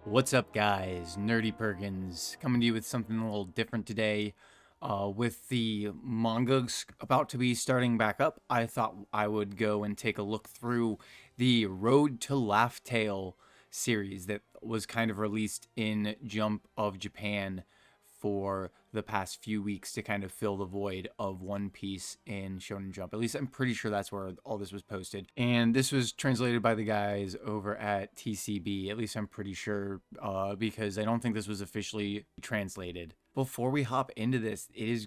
What's up, guys? Nerdy Perkins coming to you with something a little different today. With the mangas about to be starting back up, I thought I would go and take a look through the Road to Laugh Tale series that was kind of released in Jump of Japan for the past few weeks to kind of fill the void of One Piece in Shonen Jump. At least I'm pretty sure that's where all this was posted. And this was translated by the guys over at TCB. At least I'm pretty sure, because I don't think this was officially translated. Before we hop into this, there's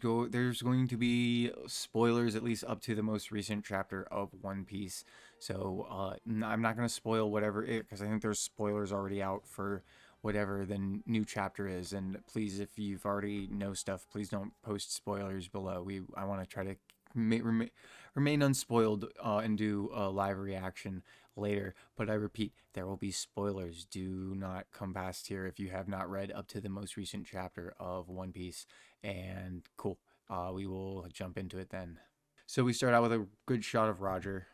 going to be spoilers, at least up to the most recent chapter of One Piece. So I'm not going to spoil whatever, because I think there's spoilers already out for whatever the new chapter is. And please, if you've already know stuff, please don't post spoilers below. I want to try to remain unspoiled and do a live reaction later. But I repeat, there will be spoilers. Do not come past here if you have not read up to the most recent chapter of One Piece. And cool, we will jump into it then. So we start out with a good shot of Roger.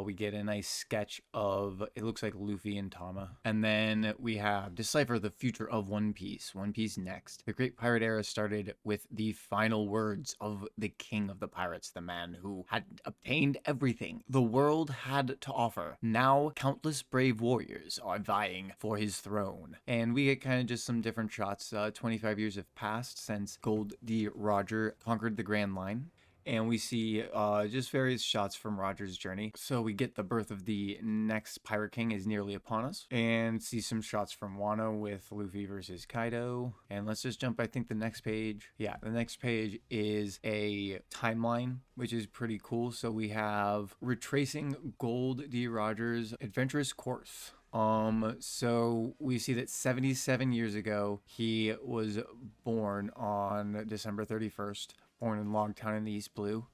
We get a nice sketch of, it looks like Luffy and Tama. And then we have Decipher the Future of One Piece. One Piece next. The Great Pirate Era started with the final words of the King of the Pirates, the man who had obtained everything the world had to offer. Now, countless brave warriors are vying for his throne. And we get kind of just some different shots. 25 years have passed since Gold D. Roger conquered the Grand Line. And we see just various shots from Roger's journey. So we get the birth of the next Pirate King is nearly upon us. And see some shots from Wano with Luffy versus Kaido. And let's just jump, I think, the next page. Yeah, the next page is a timeline, which is pretty cool. So we have retracing Gold D. Roger's adventurous course. So we see that 77 years ago, he was born on December 31st. Born in Logtown in the East Blue.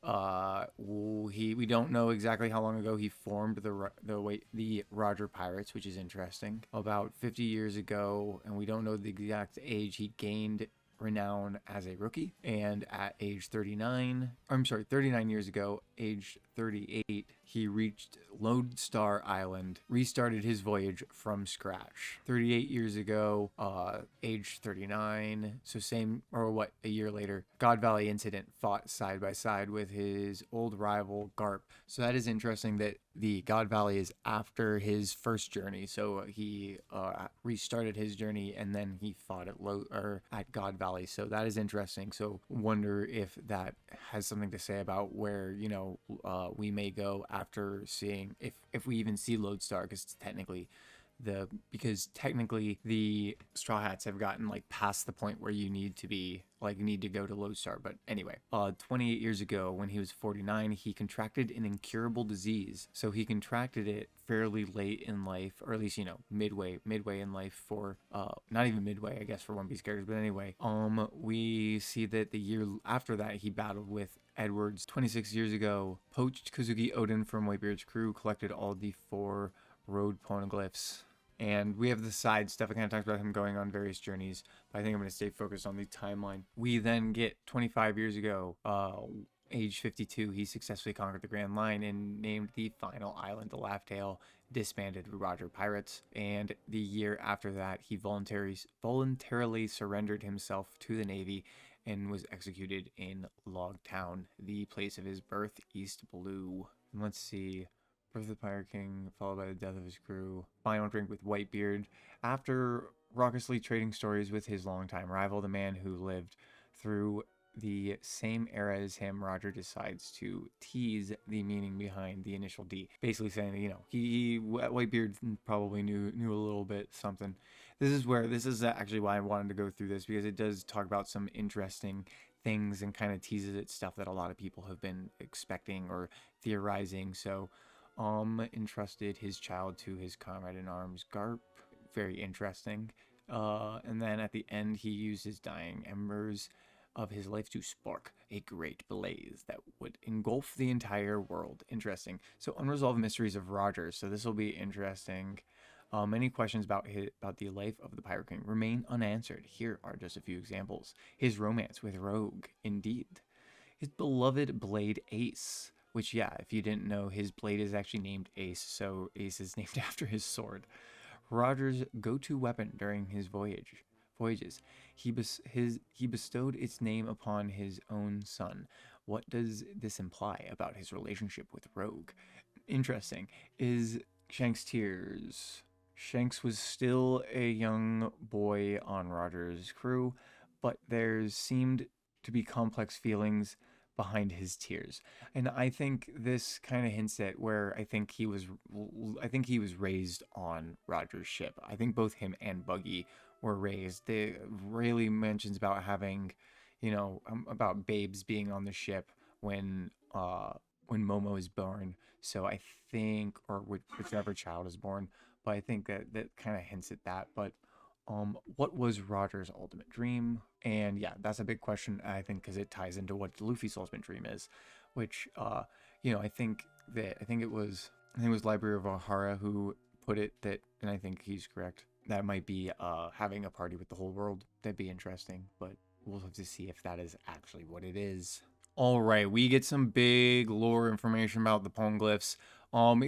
We don't know exactly how long ago he formed the Roger Pirates, which is interesting. About 50 years ago, and we don't know the exact age he gained renown as a rookie. And at age 39 years ago, age 38, he reached Lodestar Island, restarted his voyage from scratch. 38 years ago, age 39, so a year later, God Valley Incident fought side by side with his old rival Garp. So that is interesting that the God Valley is after his first journey. So he restarted his journey and then he fought at God Valley. So that is interesting. So wonder if that has something to say about where we may go after seeing if we even see Lodestar, because technically the Straw Hats have gotten past the point where you need to go to Lodestar. But anyway, 28 years ago, when he was 49, he contracted an incurable disease. So he contracted it fairly late in life, or at least midway in life for not even midway, I guess, for One Piece characters. But anyway, we see that the year after that he battled with Edwards. 26 years ago, poached Kozuki Oden from Whitebeard's crew, collected all the 4 Road Poneglyphs. And we have the side stuff. It kind of talks about him going on various journeys, but I think I'm going to stay focused on the timeline. We then get 25 years ago, age 52, he successfully conquered the Grand Line and named the final island the Laugh Tale, disbanded Roger Pirates. And the year after that, he voluntarily surrendered himself to the Navy and was executed in Logtown, the place of his birth, East Blue. And let's see. Birth of the Pirate King, followed by the death of his crew. Final drink with Whitebeard. After raucously trading stories with his longtime rival, the man who lived through the same era as him, Roger decides to tease the meaning behind the initial D. Basically saying that, Whitebeard probably knew a little bit something. This is actually why I wanted to go through this, because it does talk about some interesting things and kind of teases at stuff that a lot of people have been expecting or theorizing. So entrusted his child to his comrade in arms, Garp. Very interesting. And then at the end, he used his dying embers of his life to spark a great blaze that would engulf the entire world. Interesting. So unresolved mysteries of Roger. So this will be interesting. Many questions about the life of the Pirate King remain unanswered. Here are just a few examples. His romance with Rogue, indeed. His beloved blade Ace. Which, yeah, if you didn't know, his blade is actually named Ace, so Ace is named after his sword. Roger's go-to weapon during his voyages. He bestowed its name upon his own son. What does this imply about his relationship with Rogue? Interesting. Is Shanks Tears? Shanks was still a young boy on Roger's crew, but there seemed to be complex feelings behind his tears. And I think this kind of hints at where I think he was raised on Roger's ship. I think both him and Buggy were raised. They really mentions about having, about babes being on the ship when when Momo is born. So I think, or whichever child is born, but I think that kind of hints at that. But what was Roger's ultimate dream? And yeah, that's a big question, I think, because it ties into what Luffy's ultimate dream is, which I think it was Library of Ohara who put it that, and I think he's correct. That might be having a party with the whole world. That'd be interesting, but we'll have to see if that is actually what it is. All right, we get some big lore information about the Palm Glyphs. One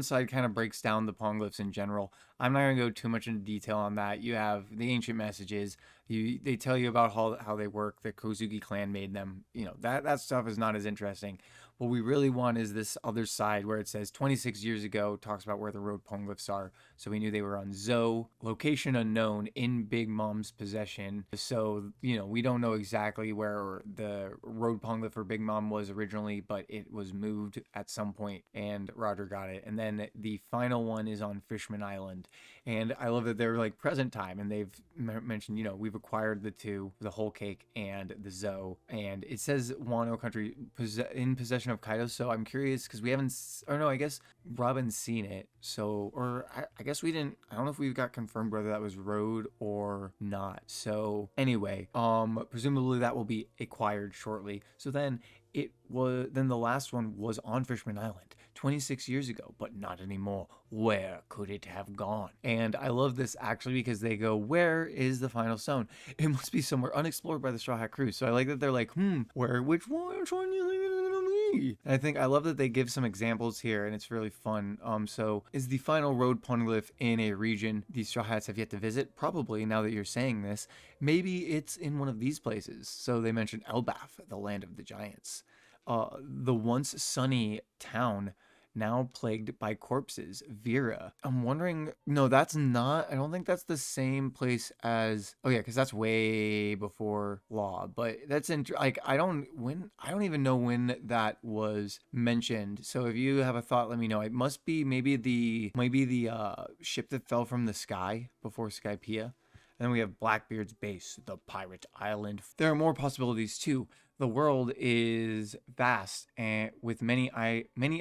side kind of breaks down the Palm Glyphs in general. I'm not gonna go too much into detail on that. You have the ancient messages. They tell you about how they work. The Kozuki clan made them. That stuff is not as interesting. What we really want is this other side where it says 26 years ago, talks about where the Road Poneglyphs are. So we knew they were on Zoe, location unknown, in Big Mom's possession. So, we don't know exactly where the Road Poneglyph for Big Mom was originally, but it was moved at some point and Roger got it. And then the final one is on Fishman Island. And I love that they're like present time and they've mentioned, we've acquired the two, the whole cake and the Zoe. And it says Wano country in possession of Kaido. So I'm curious because we haven't, or no, I guess Robin's seen it. So, or I guess we didn't, I don't know if we got confirmed whether that was Road or not. So anyway, presumably that will be acquired shortly. So then the last one was on Fishman Island 26 years ago, but not anymore. Where could it have gone? And I love this actually because they go, where is the final stone? It must be somewhere unexplored by the Straw Hat crew. So I like that they're like, which one do you think it's gonna be? And I love that they give some examples here and it's really fun. So is the final Road Poneglyph in a region the Straw Hats have yet to visit? Probably, now that you're saying this. Maybe it's in one of these places. So they mentioned Elbaf, the land of the giants. The once sunny town now plagued by corpses, Vera. I'm wondering, no, that's not, I don't think that's the same place as, oh yeah, because that's way before Law, but that's I don't even know when that was mentioned. So if you have a thought, let me know. It must be maybe the ship that fell from the sky before Skypiea. And then we have Blackbeard's base, the pirate island. There are more possibilities too. The world is vast and with many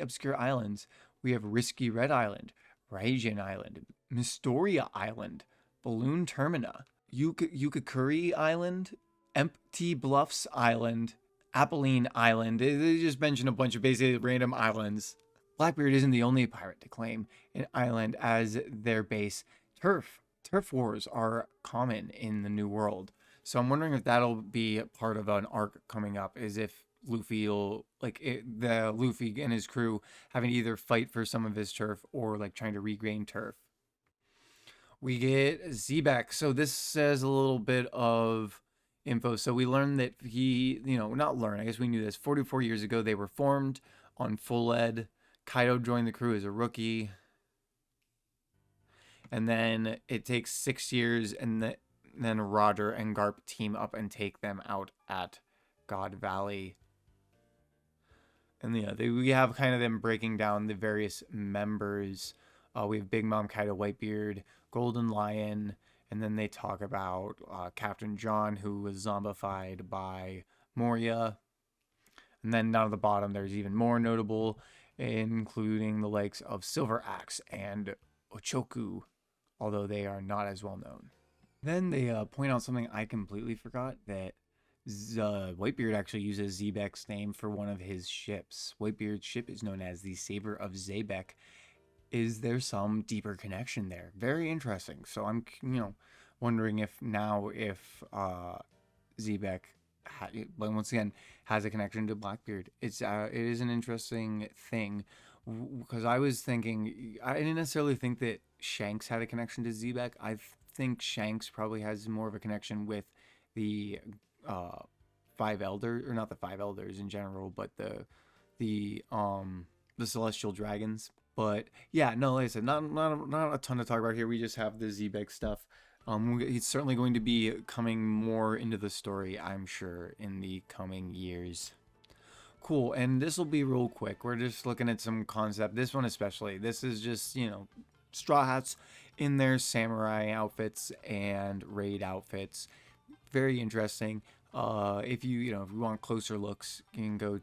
obscure islands. We have Risky Red Island, Raijan Island, Mystoria Island, Balloon Termina, Yukikuri Island, Empty Bluffs Island, Apolline Island. They just mentioned a bunch of basically random islands. Blackbeard isn't the only pirate to claim an island as their base. Turf wars are common in the New World. So I'm wondering if that'll be part of an arc coming up, is if Luffy will, Luffy and his crew having to either fight for some of his turf or like trying to regain turf. We get Zebek. So this says a little bit of info. So we learned that I guess we knew this. 44 years ago, they were formed on Full Ed. Kaido joined the crew as a rookie. And then it takes 6 years and then Roger and Garp team up and take them out at God Valley. And we have kind of them breaking down the various members. We have Big Mom, Kaido, Whitebeard, Golden Lion, and then they talk about Captain John, who was zombified by Moria. And then down at the bottom, there's even more notable, including the likes of Silver Axe and Ochoku, although they are not as well known. Then they point out something I completely forgot, that Whitebeard actually uses Zebek's name for one of his ships. Whitebeard's ship is known as the Saber of Zabek. Is there some deeper connection there? Very interesting. So I'm, wondering if Zebek, once again, has a connection to Blackbeard. It is an interesting thing, because I was thinking, I didn't necessarily think that Shanks had a connection to Zebek. I think Shanks probably has more of a connection with the five elder, or not the five elders in general, but the celestial dragons. But yeah, no, like I said, not a ton to talk about here. We just have the Zebek stuff. He's certainly going to be coming more into the story, I'm sure, in the coming years. Cool, and this will be real quick. We're just looking at some concept. This one especially. This is just, Straw Hats in their samurai outfits and raid outfits. Very interesting. If you want closer looks, you can go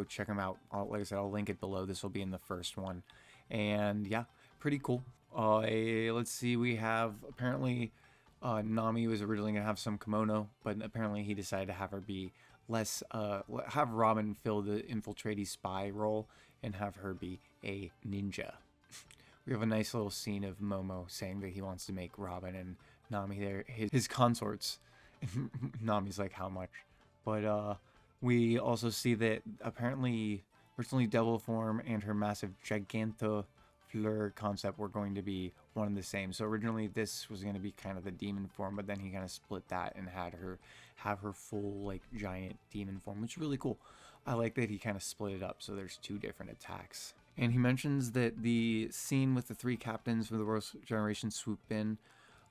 check them out. Like I said, I'll link it below. This will be in the first one, and yeah, pretty cool. Let's see. We have apparently Nami was originally gonna have some kimono, but apparently he decided to have her be less. Have Robin fill the infiltratee spy role and have her be a ninja. We have a nice little scene of Momo saying that he wants to make Robin and Nami his consorts. Nami's like, how much? But we also see that apparently originally Devil Form and her massive Giganto Fleur concept were going to be one and the same. So originally this was going to be kind of the demon form, but then he kind of split that and had her have her full like giant demon form, which is really cool. I like that he kind of split it up so there's two different attacks. And he mentions that the scene with the three captains from the Worst Generation swoop in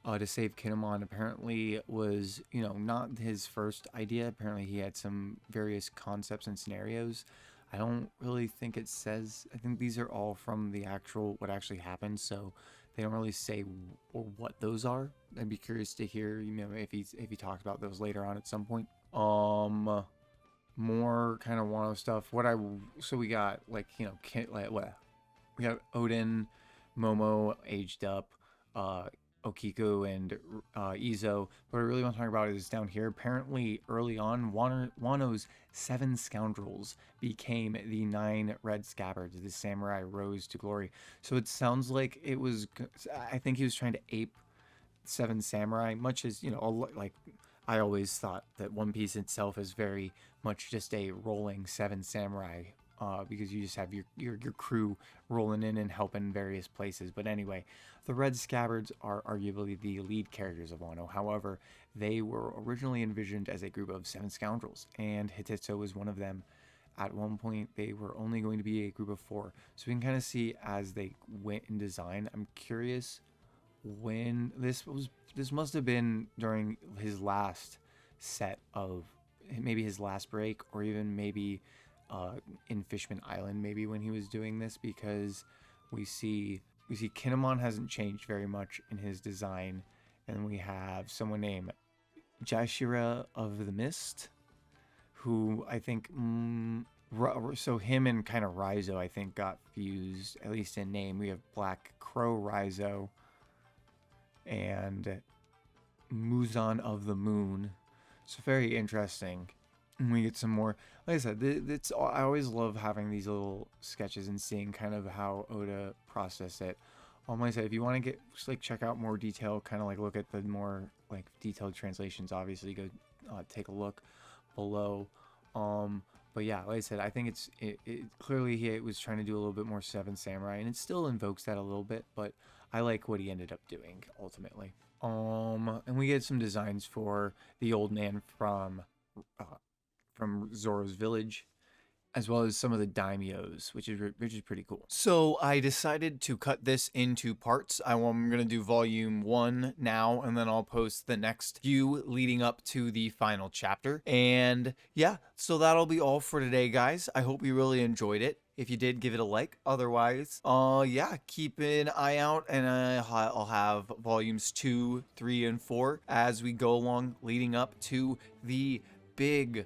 to save Kinemon apparently was, not his first idea. Apparently he had some various concepts and scenarios. I don't really think it says. I think these are all from the what actually happened, so they don't really say or what those are. I'd be curious to hear, if he talks about those later on at some point. More kind of Wano stuff. So we got we got Odin, Momo aged up, Okiku and Izo. What I really want to talk about is down here. Apparently, early on, Wano's 7 scoundrels became the 9 red scabbards. The samurai rose to glory. So it sounds like it was. I think he was trying to ape 7 samurai, much as like I always thought that One Piece itself is very much just a rolling 7 samurai. Because you just have your crew rolling in and helping various places. But anyway, the Red Scabbards are arguably the lead characters of Wano. However, they were originally envisioned as a group of 7 scoundrels, and Hititsu was one of them. At one point, they were only going to be a group of 4. So we can kind of see as they went in design. I'm curious when this must have been during his last set of, maybe his last break, or even maybe in Fishman Island, maybe when he was doing this, because we see Kinemon hasn't changed very much in his design, and we have someone named Jashira of the Mist, who I think so him and kind of Raizo I think got fused, at least in name. We have Black Crow Raizo and Muzan of the Moon. It's very interesting. And we get some more. Like I said, I always love having these little sketches and seeing kind of how Oda processed it. Like I said, if you want to check out more detail, kind of look at the more detailed translations, obviously go take a look below. But yeah, like I said, I think it clearly he was trying to do a little bit more 7 Samurai, and it still invokes that a little bit, but I like what he ended up doing ultimately. And we get some designs for the old man from Zoro's village, as well as some of the daimyos, which is pretty cool. So I decided to cut this into parts. I'm going to do volume 1 now, and then I'll post the next few leading up to the final chapter. And yeah, so that'll be all for today, guys. I hope you really enjoyed it. If you did, give it a like. Otherwise, yeah, keep an eye out, and I'll have volumes 2, 3, and 4 as we go along, leading up to the big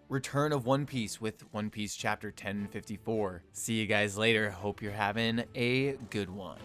return of One Piece with One Piece chapter 1054. See you guys later. Hope you're having a good one.